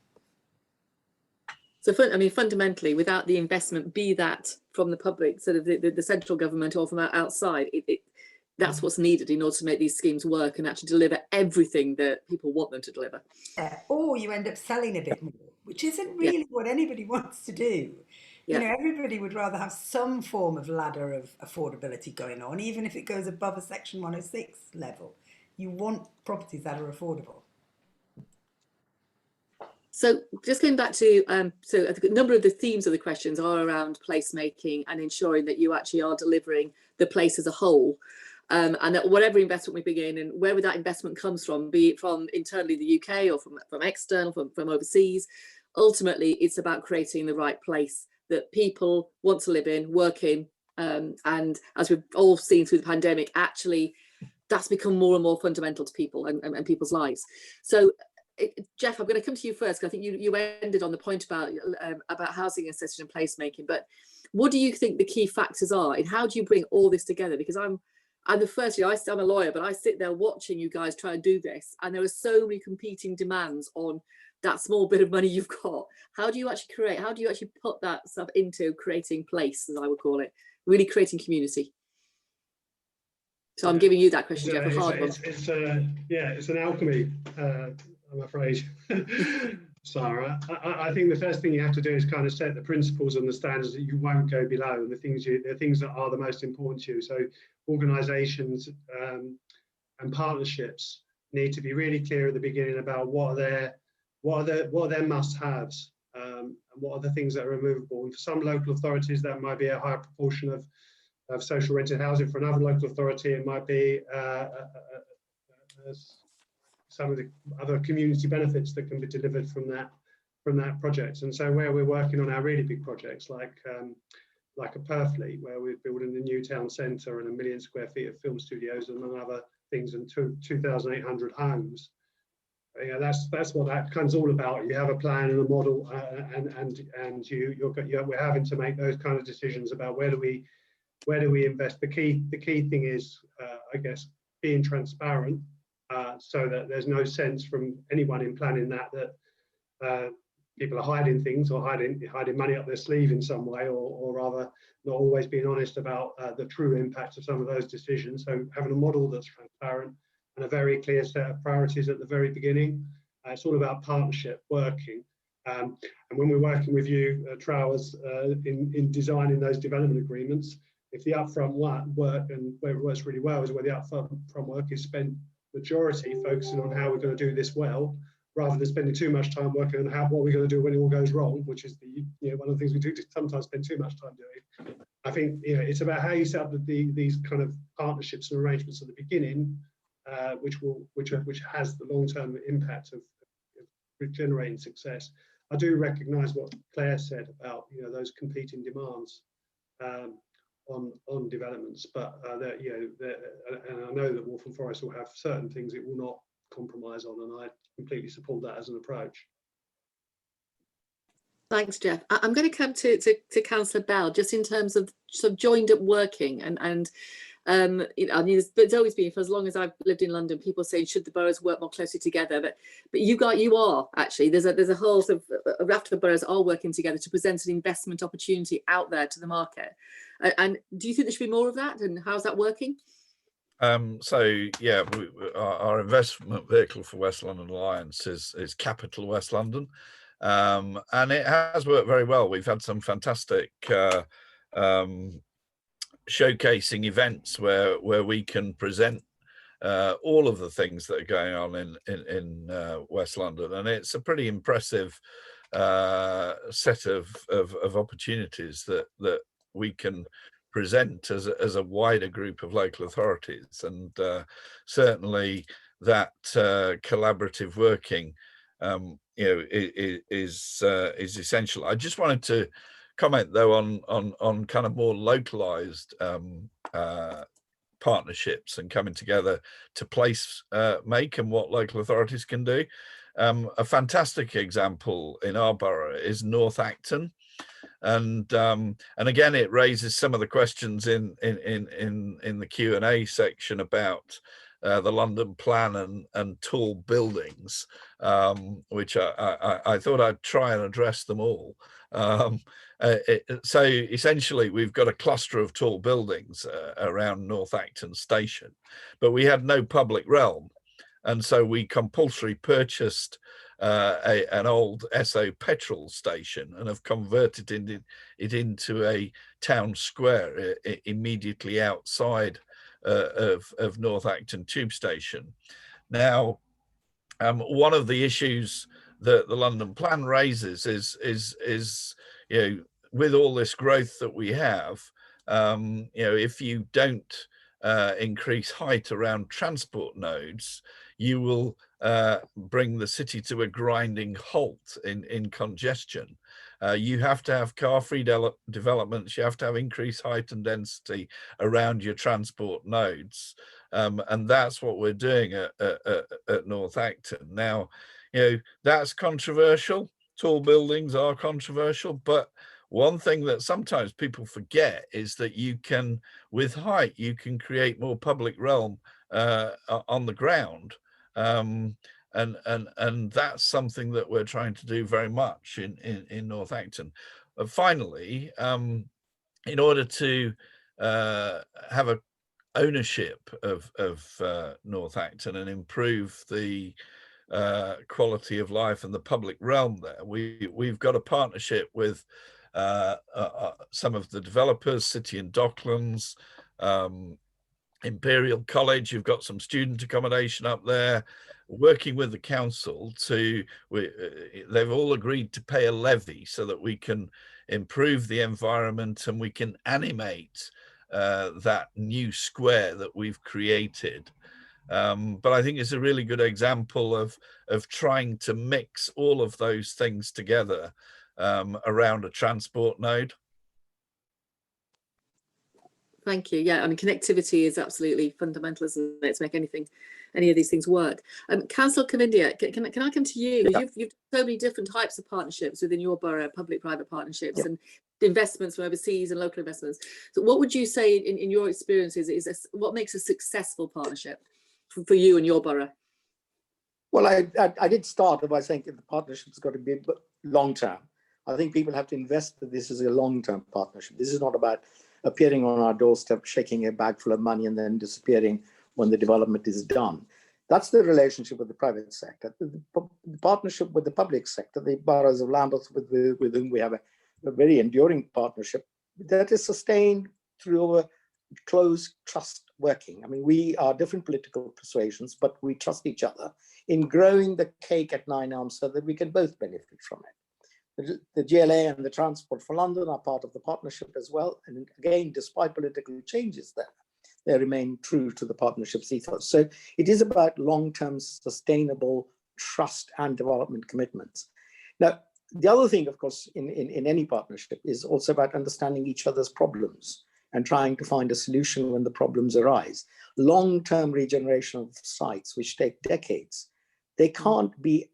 So, I mean, fundamentally, without the investment, be that from the public, sort of the central government or from outside, that's what's needed in order to make these schemes work and actually deliver everything that people want them to deliver. Yeah, or you end up selling a bit more, which isn't really what anybody wants to do. You know, everybody would rather have some form of ladder of affordability going on, even if it goes above a Section 106 level. You want properties that are affordable. So just going back to, so I think a number of the themes of the questions are around placemaking and ensuring that you actually are delivering the place as a whole. And that whatever investment we bring in and wherever that investment comes from, be it from internally the UK or from external, from overseas, ultimately it's about creating the right place that people want to live in, work in. And as we've all seen through the pandemic, actually that's become more and more fundamental to people and people's lives. So Geoff, I'm going to come to you first, because I think you ended on the point about housing accession and placemaking, but what do you think the key factors are and how do you bring all this together? Because I'm the first, I'm a lawyer, but I sit there watching you guys try and do this, and there are so many competing demands on that small bit of money you've got. How do you actually put that stuff into creating place, as I would call it, really creating community? So I'm giving you that question, Geoff, a hard one. It's an alchemy, I'm afraid, Sara. I think the first thing you have to do is kind of set the principles and the standards that you won't go below, and the things that are the most important to you. So organisations and partnerships need to be really clear at the beginning about what are their must-haves, and what are the things that are removable. And for some local authorities, that might be a higher proportion of social rented housing. For another local authority, it might be some of the other community benefits that can be delivered from that project. And so where we're working on our really big projects, like a Purfleet, where we're building the new town centre and 1 million square feet of film studios, among other things, and 2,800 homes. That's what that kind of all about. You have a plan and a model, and we're having to make those kind of decisions about where do we invest. The key thing is, I guess, being transparent, so that there's no sense from anyone in planning that people are hiding things or hiding money up their sleeve in some way, or rather not always being honest about the true impact of some of those decisions. So having a model that's transparent and a very clear set of priorities at the very beginning. It's all about partnership, working. And when we're working with you, Trowers, in designing those development agreements, if the upfront work, and where it works really well is where the upfront work is spent majority focusing on how we're going to do this well, rather than spending too much time working on what we're going to do when it all goes wrong, which is one of the things we do sometimes spend too much time doing. I think it's about how you set up these kind of partnerships and arrangements at the beginning, which has the long-term impact of generating success. I do recognise what Claire said about those competing demands on developments, but and I know that Waltham Forest will have certain things it will not compromise on, and I completely support that as an approach. Thanks, Geoff. I'm going to come to Councillor Bell, just in terms of sort of joined up working and You know, I mean, it's always been, for as long as I've lived in London, people saying, should the boroughs work more closely together? But you are actually, there's a whole sort of a raft of boroughs are working together to present an investment opportunity out there to the market. And do you think there should be more of that? And how's that working? So yeah, our investment vehicle for West London Alliance is Capital West London, and it has worked very well. We've had some fantastic showcasing events where we can present all of the things that are going on in West London, and it's a pretty impressive set of opportunities that we can present as a wider group of local authorities, and certainly that collaborative working is essential. I just wanted to comment though on kind of more localized partnerships and coming together to place make and what local authorities can do. A fantastic example in our borough is North Acton. And again, it raises some of the questions in the Q&A section about the London plan and tall buildings, which I thought I'd try and address them all. So essentially, we've got a cluster of tall buildings around North Acton station, but we had no public realm, and so we compulsory purchased an old Esso petrol station and have converted it into a town square immediately outside of North Acton tube station. Now, one of the issues that the London plan raises is you know, with all this growth that we have, you know, if you don't increase height around transport nodes, you will bring the city to a grinding halt in congestion. You have to have car-free developments, you have to have increased height and density around your transport nodes. And that's what we're doing at North Acton. Now, you know, that's controversial. Tall buildings are controversial, but one thing that sometimes people forget is that you can, with height, you can create more public realm on the ground. And that's something that we're trying to do very much in North Acton. Finally, in order to have a ownership of North Acton and improve the quality of life and the public realm there, we've got a partnership with some of the developers, City and Docklands, Imperial College. You've got some student accommodation up there, working with the council to, they've all agreed to pay a levy so that we can improve the environment and we can animate that new square that we've created. But I think it's a really good example of trying to mix all of those things together around a transport node. Thank you. Yeah, I mean, connectivity is absolutely fundamental, isn't it, to make any of these things work. Councillor Govindia, can I come to you? Yeah. You've so many different types of partnerships within your borough, public-private partnerships, Yeah. and investments from overseas and local investments. So what would you say in your experiences what makes a successful partnership for you and your borough? Well, I did start by saying that the partnership's got to be long-term. I think people have to invest that this is a long-term partnership. This is not about appearing on our doorstep, shaking a bag full of money and then disappearing when the development is done. That's the relationship with the private sector. The partnership with the public sector, the boroughs of Lambeth with whom we have a very enduring partnership that is sustained through a close trust working. I mean, we are different political persuasions, but we trust each other in growing the cake at 9 Elms so that we can both benefit from it. The GLA and the Transport for London are part of the partnership as well. And again, despite political changes there, they remain true to the partnership's ethos. So it is about long-term sustainable trust and development commitments. Now, the other thing, of course, in any partnership is also about understanding each other's problems and trying to find a solution when the problems arise. Long-term regeneration of sites, which take decades, they cannot be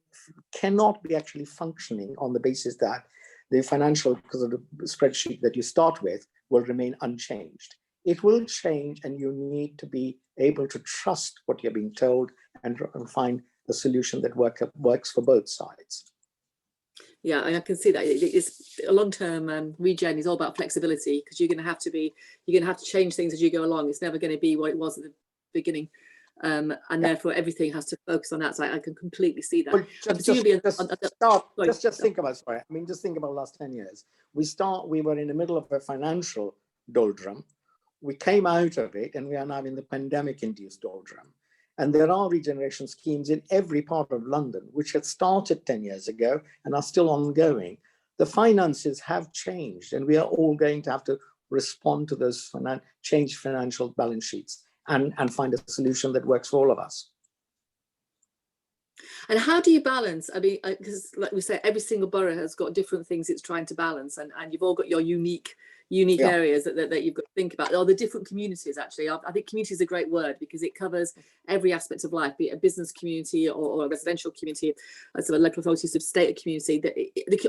actually functioning on the basis that the financial, because of the spreadsheet that you start with, will remain unchanged. It will change, and you need to be able to trust what you're being told and find a solution that works for both sides. Yeah, and I can see that it's a long-term regen is all about flexibility, because you're going to have to change things as you go along. It's never going to be what it was at the beginning, and therefore everything has to focus on that. So I can completely see that. Well, just think about, sorry, I mean, just think about the last 10 years. We were in the middle of a financial doldrum. We came out of it, and we are now in the pandemic-induced doldrum. And there are regeneration schemes in every part of London, which had started 10 years ago and are still ongoing. The finances have changed, and we are all going to have to respond to those changed financial balance sheets and find a solution that works for all of us. And how do you balance? I mean, because like we say, every single borough has got different things it's trying to balance, and you've all got your unique areas that you've got to think about, or the different communities. Actually, I think community is a great word, because it covers every aspect of life, be it a business community or a residential community, so a local authority, sort of state community.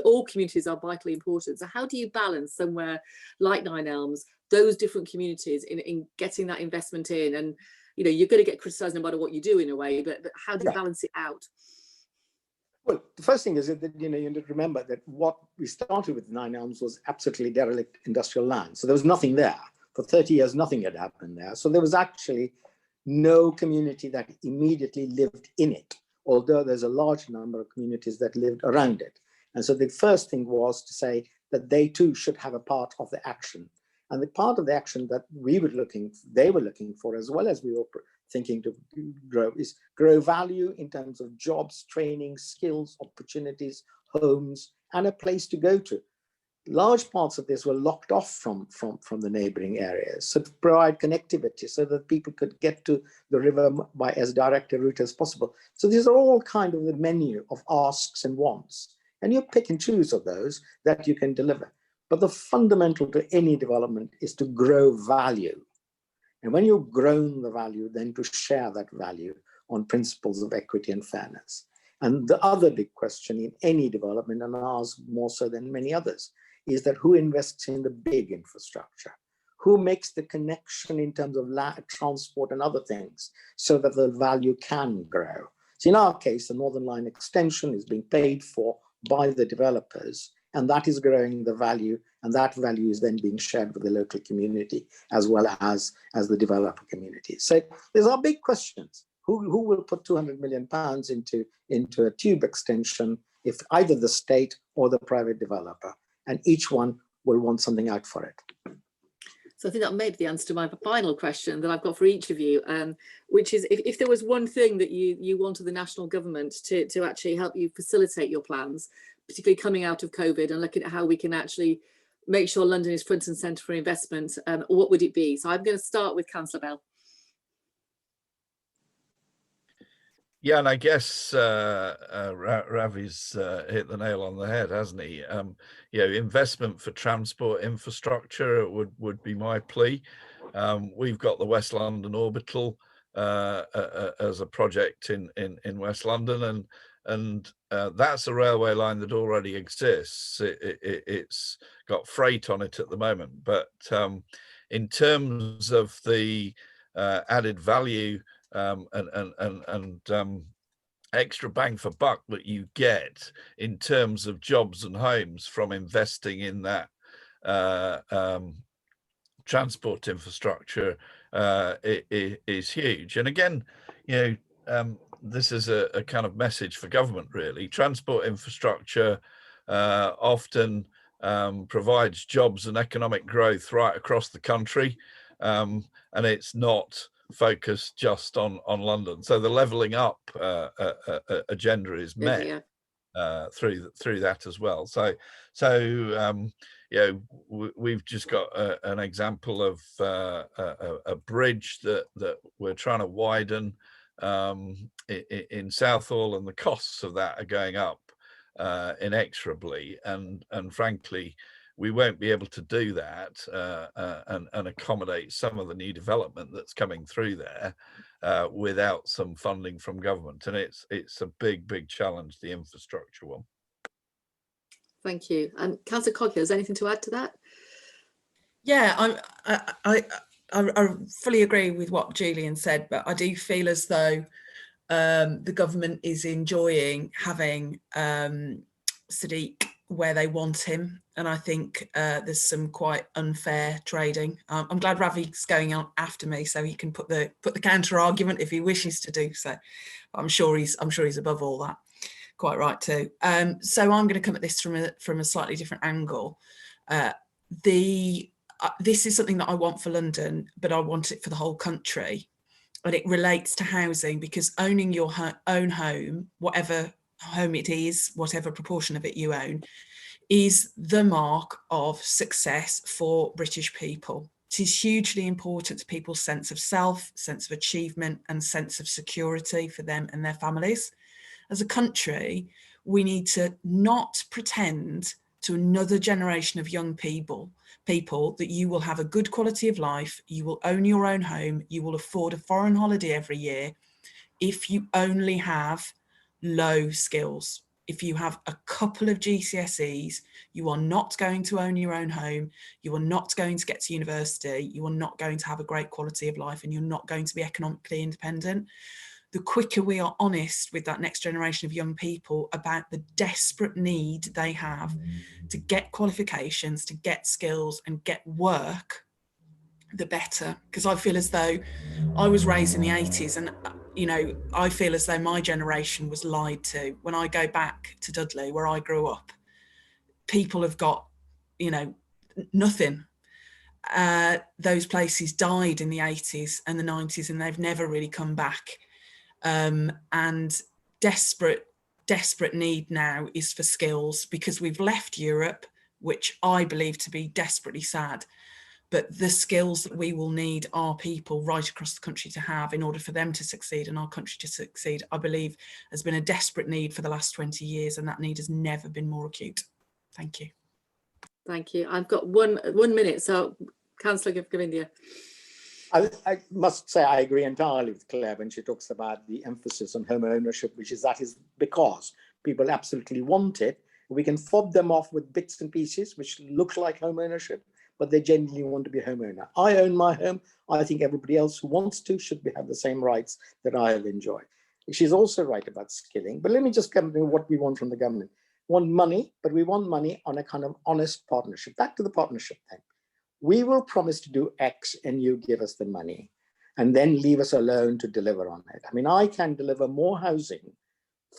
All communities are vitally important. So how do you balance somewhere like Nine Elms, those different communities, in getting that investment in? And you're going to get criticised no matter what you do in a way, but how do you balance it out? Well, the first thing is that you need to remember that what we started with Nine Elms was absolutely derelict industrial land. So there was nothing there. For 30 years, nothing had happened there. So there was actually no community that immediately lived in it, although there's a large number of communities that lived around it. And so the first thing was to say that they too should have a part of the action. And the part of the action that they were looking for, as well as we were thinking to grow, is grow value in terms of jobs, training, skills, opportunities, homes, and a place to go to. Large parts of this were locked off from the neighboring areas, so to provide connectivity so that people could get to the river by as direct a route as possible. So these are all kind of the menu of asks and wants, and you pick and choose of those that you can deliver. But the fundamental to any development is to grow value. And when you've grown the value, then to share that value on principles of equity and fairness. And the other big question in any development, and ours more so than many others, is that who invests in the big infrastructure? Who makes the connection in terms of transport and other things so that the value can grow? So in our case, the Northern Line extension is being paid for by the developers, and that is growing the value, and that value is then being shared with the local community as well as the developer community. So these are big questions. Who will put £200 million into a tube extension, if either the state or the private developer? And each one will want something out for it. So I think that may be the answer to my final question that I've got for each of you, which is if there was one thing that you wanted the national government to actually help you facilitate your plans, particularly coming out of COVID and looking at how we can actually make sure London is front and centre for investment, what would it be? So I'm going to start with Councillor Bell. Yeah, and I guess Ravi's hit the nail on the head, hasn't he? Investment for transport infrastructure would be my plea. We've got the West London Orbital as a project in West London, and that's a railway line that already exists. It's got freight on it at the moment, but in terms of the added value and extra bang for buck that you get in terms of jobs and homes from investing in that transport infrastructure is huge. And again, this is a kind of message for government, really. Transport infrastructure often provides jobs and economic growth right across the country, and it's not focused just on London. So the levelling up agenda is met through that as well. So we've just got an example of a bridge that we're trying to widen in Southall, and the costs of that are going up inexorably, and frankly we won't be able to do that and accommodate some of the new development that's coming through there without some funding from government. And it's a big challenge, the infrastructure one. Thank you. And Councillor Coghill, is there anything to add to that? Yeah, I fully agree with what Julian said, but I do feel as though the government is enjoying having Sadiq where they want him, and I think there's some quite unfair trading. I'm glad Ravi's going on after me so he can put the counter argument if he wishes to do so. I'm sure he's above all that. Quite right too. So I'm going to come at this from a slightly different angle. This is something that I want for London, but I want it for the whole country. And it relates to housing, because owning your own home, whatever home it is, whatever proportion of it you own, is the mark of success for British people. It is hugely important to people's sense of self, sense of achievement, and sense of security for them and their families. As a country, we need to not pretend to another generation of young people that you will have a good quality of life, you will own your own home, you will afford a foreign holiday every year if you only have low skills. If you have a couple of GCSEs, you are not going to own your own home, you are not going to get to university, you are not going to have a great quality of life, and you're not going to be economically independent. The quicker we are honest with that next generation of young people about the desperate need they have to get qualifications, to get skills and get work, the better. Because I feel as though I was raised in the 80s, and you know, I feel as though my generation was lied to. When I go back to Dudley, where I grew up, people have got, you know, nothing. Those places died in the 80s and the 90s, and they've never really come back. And desperate need now is for skills, because we've left Europe, which I believe to be desperately sad. But the skills that we will need our people right across the country to have in order for them to succeed and our country to succeed, I believe has been a desperate need for the last 20 years, and that need has never been more acute. Thank you. Thank you. I've got one minute, so Councillor Govindia. I must say I agree entirely with Claire when she talks about the emphasis on home ownership, which is because people absolutely want it. We can fob them off with bits and pieces which look like home ownership, but they genuinely want to be a homeowner. I own my home. I think everybody else who wants to should have the same rights that I have enjoyed. She's also right about skilling, but let me just come to what we want from the government. We want money, but we want money on a kind of honest partnership. Back to the partnership thing. We will promise to do X and you give us the money and then leave us alone to deliver on it. I mean, I can deliver more housing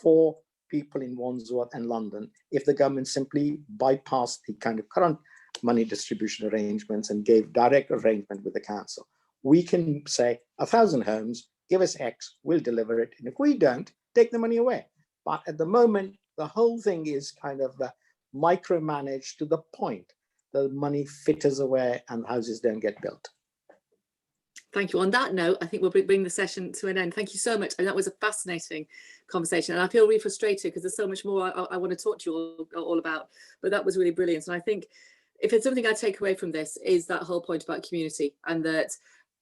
for people in Wandsworth and London if the government simply bypassed the kind of current money distribution arrangements and gave direct arrangement with the council. We can say 1,000 homes, give us X, we'll deliver it. And if we don't, take the money away. But at the moment, the whole thing is kind of micromanaged to the point the money fritters away and houses don't get built. Thank you. On that note, I think we'll bring the session to an end. Thank you so much. And that was a fascinating conversation. And I feel really frustrated because there's so much more I want to talk to you all about. But that was really brilliant. And I think if it's something I take away from this is that whole point about community, and that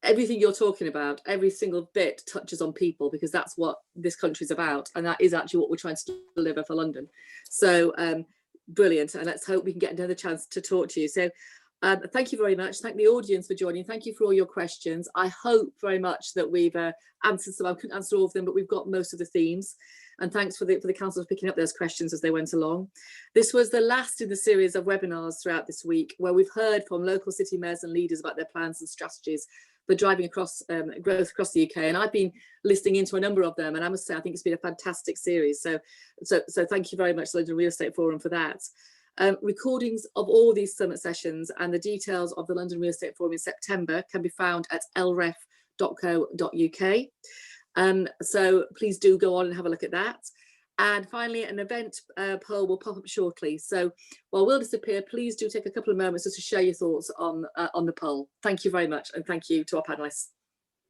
everything you're talking about, every single bit touches on people, because that's what this country's about. And that is actually what we're trying to deliver for London. So brilliant. And let's hope we can get another chance to talk to you. So thank you very much. Thank the audience for joining. Thank you for all your questions. I hope very much that we've answered some. I couldn't answer all of them, but we've got most of the themes. And thanks for the council for picking up those questions as they went along. This was the last in the series of webinars throughout this week, where we've heard from local city mayors and leaders about their plans and strategies for driving across growth across the UK. And I've been listening into a number of them, and I must say I think it's been a fantastic series. So thank you very much, London Real Estate Forum, for that. Recordings of all these summit sessions and the details of the London Real Estate Forum in September can be found at lref.co.uk. So please do go on and have a look at that. And finally, an event poll will pop up shortly. So while we'll disappear, please do take a couple of moments just to share your thoughts on the poll. Thank you very much. And thank you to our panelists.